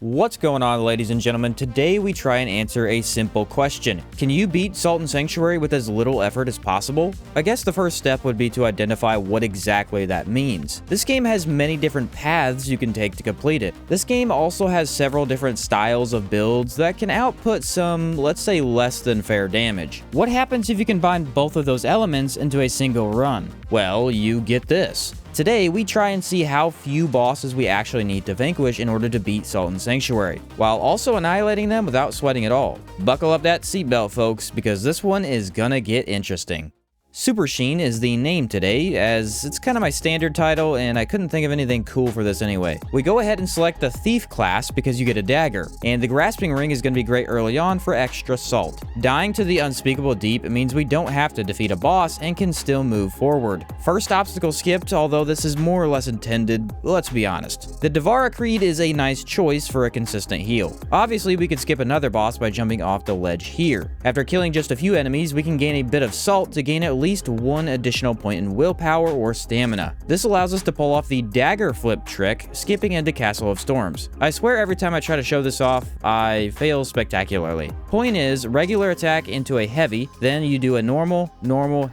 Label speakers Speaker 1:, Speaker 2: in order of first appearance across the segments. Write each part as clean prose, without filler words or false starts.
Speaker 1: What's going on, ladies and gentlemen? Today we try and answer a simple question. Can you beat Salt and Sanctuary with as little effort as possible? I guess the first step would be to identify what exactly that means. This game has many different paths you can take to complete it. This game also has several different styles of builds that can output some, let's say, less than fair damage. What happens if you combine both of those elements into a single run? Well, you get this. Today, we try and see how few bosses we actually need to vanquish in order to beat Salt and Sanctuary, while also annihilating them without sweating at all. Buckle up that seatbelt, folks, because this one is gonna get interesting. Super Sheen is the name today, as it's kind of my standard title and I couldn't think of anything cool for this anyway. We go ahead and select the Thief class because you get a dagger, and the Grasping Ring is going to be great early on for extra salt. Dying to the Unspeakable Deep means we don't have to defeat a boss and can still move forward. First obstacle skipped, although this is more or less intended, let's be honest. The Devara Creed is a nice choice for a consistent heal. Obviously, we could skip another boss by jumping off the ledge here. After killing just a few enemies, we can gain a bit of salt to gain at least one additional point in willpower or stamina. This allows us to pull off the dagger flip trick, skipping into Castle of Storms. I swear every time I try to show this off, I fail spectacularly. Point is, regular attack into a heavy, then you do a normal,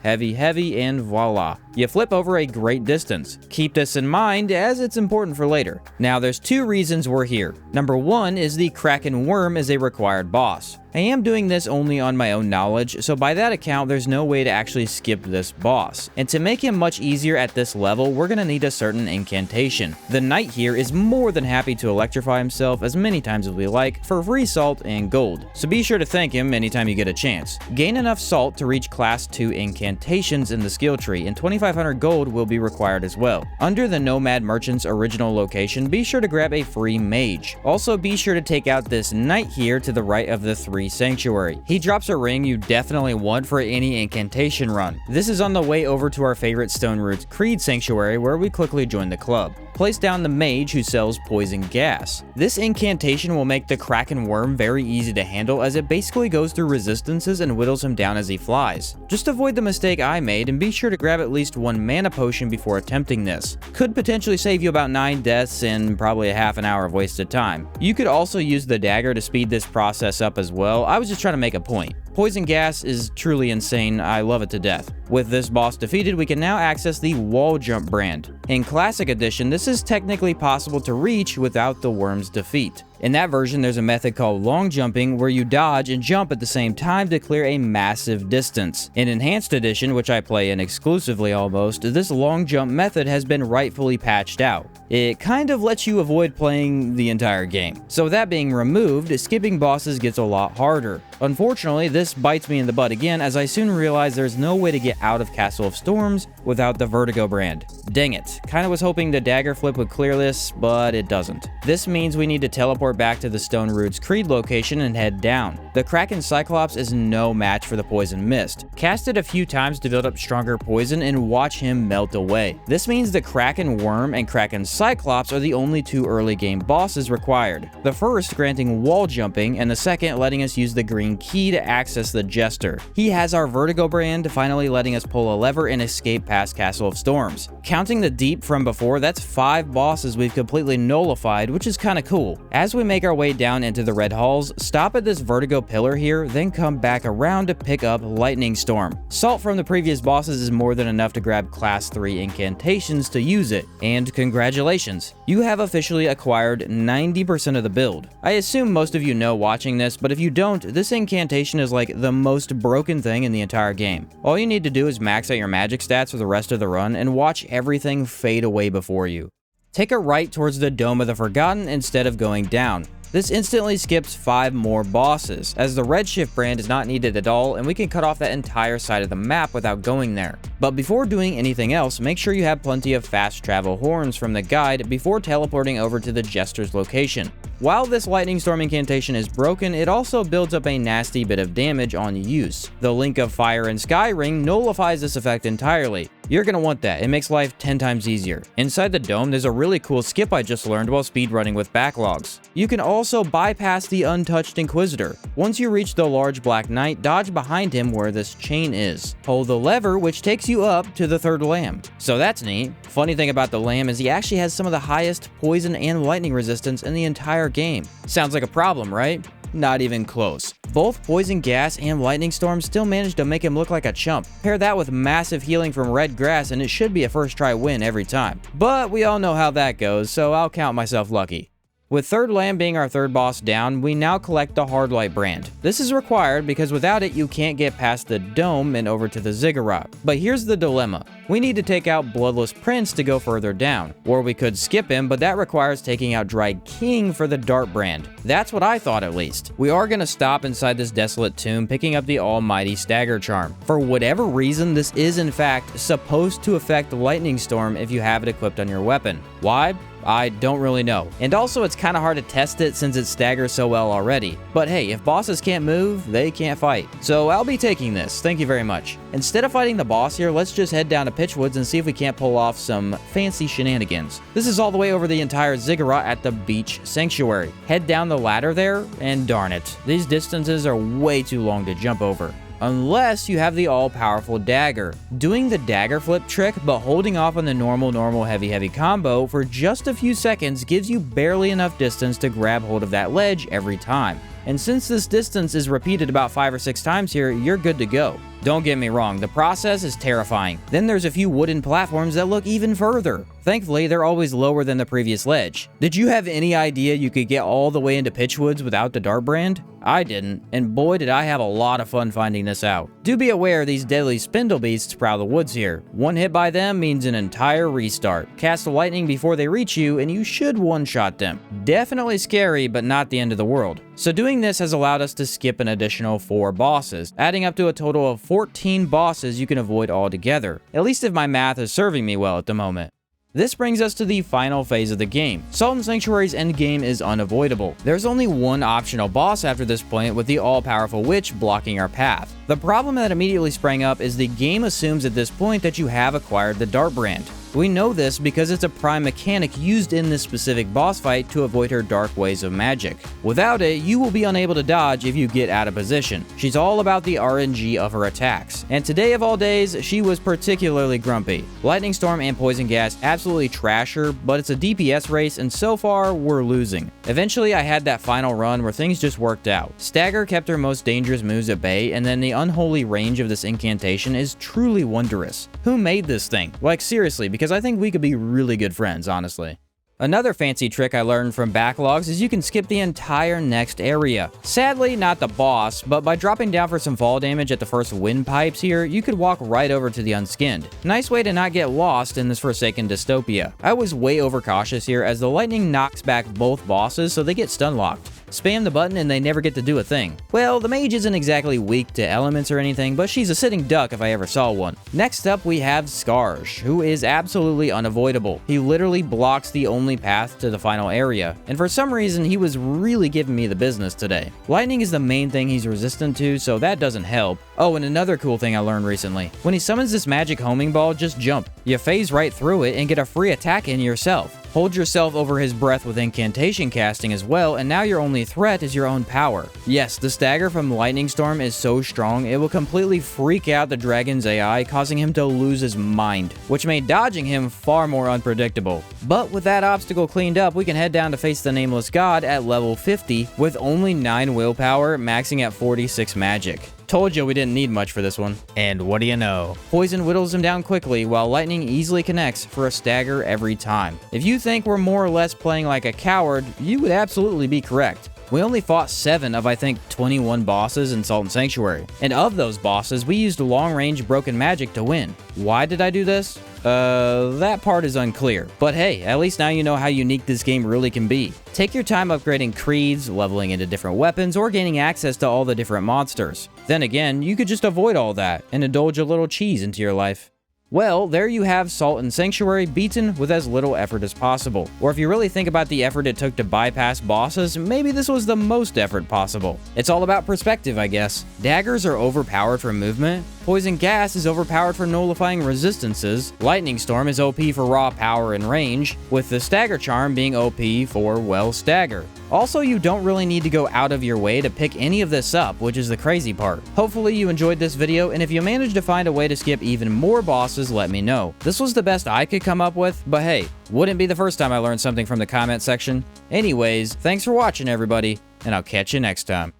Speaker 1: heavy, and voila. You flip over a great distance. Keep this in mind as it's important for later. Now there's two reasons we're here. Number one is the Kraken Worm is a required boss. I am doing this only on my own knowledge, so by that account, there's no way to actually skip this boss. And to make him much easier at this level, we're gonna need a certain incantation. The Knight here is more than happy to electrify himself as many times as we like for free salt and gold, so be sure to thank him anytime you get a chance. Gain enough salt to reach class 2 incantations in the skill tree, and 2,500 gold will be required as well. Under the Nomad Merchant's original location, be sure to grab a free mage. Also, be sure to take out this Knight here to the right of the 3 Sanctuary. He drops a ring you definitely want for any incantation run. This is on the way over to our favorite Stone Roots Creed Sanctuary, where we quickly join the club. Place down the mage who sells poison gas. This incantation will make the Kraken Worm very easy to handle, as it basically goes through resistances and whittles him down as he flies. Just avoid the mistake I made and be sure to grab at least one mana potion before attempting this. Could potentially save you about 9 deaths and probably a half an hour of wasted time. You could also use the dagger to speed this process up as well. I was just trying to make a point. Poison gas is truly insane, I love it to death. With this boss defeated, we can now access the Wall Jump brand. In Classic Edition, this is technically possible to reach without the worm's defeat. In that version, there's a method called long jumping where you dodge and jump at the same time to clear a massive distance. In Enhanced Edition, which I play in exclusively almost, this long jump method has been rightfully patched out. It kind of lets you avoid playing the entire game. So with that being removed, skipping bosses gets a lot harder. Unfortunately, this bites me in the butt again as I soon realize there's no way to get out of Castle of Storms without the Vertigo brand. Dang it, kinda was hoping the dagger flip would clear this, but it doesn't. This means we need to teleport back to the Stone Roots Creed location and head down. The Kraken Cyclops is no match for the Poison Mist. Cast it a few times to build up stronger poison and watch him melt away. This means the Kraken Worm and Kraken Cyclops are the only two early game bosses required. The first granting wall jumping, and the second letting us use the green key to access the Jester. He has our Vertigo brand, finally letting us pull a lever and escape past Castle of Storms. Counting the deep from before, that's 5 bosses we've completely nullified, which is kinda cool. As we make our way down into the Red Halls, stop at this Vertigo pillar here, then come back around to pick up Lightning Storm. Salt from the previous bosses is more than enough to grab class 3 incantations to use it, and congratulations, you have officially acquired 90% of the build. I assume most of you know watching this, but if you don't, this incantation is like the most broken thing in the entire game. All you need to do is max out your magic stats for the rest of the run and watch everything fade away before you. Take a right towards the Dome of the Forgotten instead of going down. This instantly skips 5 more bosses, as the Redshift brand is not needed at all and we can cut off that entire side of the map without going there. But before doing anything else, make sure you have plenty of fast travel horns from the guide before teleporting over to the Jester's location. While this Lightning Storm incantation is broken, it also builds up a nasty bit of damage on use. The Link of Fire and Sky Ring nullifies this effect entirely. You're gonna want that. It makes life 10 times easier. Inside the dome, there's a really cool skip I just learned while speedrunning with Backlogs. You can also bypass the untouched Inquisitor. Once you reach the large Black Knight, dodge behind him where this chain is. Pull the lever, which takes you up to the third lamb. So that's neat. Funny thing about the lamb is he actually has some of the highest poison and lightning resistance in the entire game. Sounds like a problem, right? Not even close. Both poison gas and lightning storm still managed to make him look like a chump. Pair that with massive healing from red grass and it should be a first try win every time. But we all know how that goes, so I'll count myself lucky. With Third Lamb being our third boss down, we now collect the Hardlight brand. This is required because without it you can't get past the dome and over to the Ziggurat. But here's the dilemma. We need to take out Bloodless Prince to go further down. Or we could skip him, but that requires taking out Dry King for the Dart brand. That's what I thought at least. We are going to stop inside this desolate tomb picking up the almighty Stagger Charm. For whatever reason, this is in fact supposed to affect Lightning Storm if you have it equipped on your weapon. Why? I don't really know. And also it's kind of hard to test it since it staggers so well already. But hey, if bosses can't move, they can't fight. So I'll be taking this, thank you very much. Instead of fighting the boss here, let's just head down to Pitchwoods and see if we can't pull off some fancy shenanigans. This is all the way over the entire Ziggurat at the Beach Sanctuary. Head down the ladder there, and darn it, these distances are way too long to jump over. Unless you have the all-powerful dagger. Doing the dagger flip trick, but holding off on the normal, heavy combo for just a few seconds gives you barely enough distance to grab hold of that ledge every time. And since this distance is repeated about 5 or 6 times here, you're good to go. Don't get me wrong, the process is terrifying. Then there's a few wooden platforms that look even further. Thankfully, they're always lower than the previous ledge. Did you have any idea you could get all the way into Pitchwoods without the Dart brand? I didn't, and boy did I have a lot of fun finding this out. Do be aware these deadly spindle beasts prowl the woods here. One hit by them means an entire restart. Cast lightning before they reach you and you should one-shot them. Definitely scary, but not the end of the world. So doing this has allowed us to skip an additional 4 bosses, adding up to a total of 14 bosses you can avoid altogether. At least if my math is serving me well at the moment. This brings us to the final phase of the game. Sultan Sanctuary's endgame is unavoidable. There's only one optional boss after this point, with the all-powerful witch blocking our path. The problem that immediately sprang up is the game assumes at this point that you have acquired the Dart brand. We know this because it's a prime mechanic used in this specific boss fight to avoid her dark ways of magic. Without it, you will be unable to dodge if you get out of position. She's all about the RNG of her attacks, and today of all days, she was particularly grumpy. Lightning Storm and Poison Gas absolutely trash her, but it's a DPS race and so far, we're losing. Eventually, I had that final run where things just worked out. Stagger kept her most dangerous moves at bay, and then the unholy range of this incantation is truly wondrous. Who made this thing? Like seriously, because I think we could be really good friends, honestly. Another fancy trick I learned from Backlogs is you can skip the entire next area. Sadly, not the boss, but by dropping down for some fall damage at the first windpipes here, you could walk right over to the Unskinned. Nice way to not get lost in this forsaken dystopia. I was way overcautious here as the lightning knocks back both bosses so they get stun locked. Spam the button and they never get to do a thing. Well, the mage isn't exactly weak to elements or anything, but she's a sitting duck if I ever saw one. Next up, we have Skarj, who is absolutely unavoidable. He literally blocks the only path to the final area, and for some reason, he was really giving me the business today. Lightning is the main thing he's resistant to, so that doesn't help. Oh, and another cool thing I learned recently. When he summons this magic homing ball, just jump. You phase right through it and get a free attack in yourself. Hold yourself over his breath with incantation casting as well, and now your only threat is your own power. Yes, the stagger from Lightning Storm is so strong, it will completely freak out the dragon's AI, causing him to lose his mind, which made dodging him far more unpredictable. But with that obstacle cleaned up, we can head down to face the Nameless God at level 50, with only 9 willpower, maxing at 46 magic. Told you we didn't need much for this one. And what do you know? Poison whittles him down quickly, while lightning easily connects for a stagger every time. If you think we're more or less playing like a coward, you would absolutely be correct. We only fought 7 of I think 21 bosses in Sultan Sanctuary. And of those bosses, we used long-range broken magic to win. Why did I do this? That part is unclear. But hey, at least now you know how unique this game really can be. Take your time upgrading creeds, leveling into different weapons, or gaining access to all the different monsters. Then again, you could just avoid all that and indulge a little cheese into your life. Well, there you have Sultan Sanctuary beaten with as little effort as possible. Or if you really think about the effort it took to bypass bosses, maybe this was the most effort possible. It's all about perspective, I guess. Daggers are overpowered for movement, Poison Gas is overpowered for nullifying resistances. Lightning Storm is OP for raw power and range, with the Stagger Charm being OP for, well, stagger. Also, you don't really need to go out of your way to pick any of this up, which is the crazy part. Hopefully you enjoyed this video, and if you managed to find a way to skip even more bosses, let me know. This was the best I could come up with, but hey, wouldn't be the first time I learned something from the comment section. Anyways, thanks for watching everybody, and I'll catch you next time.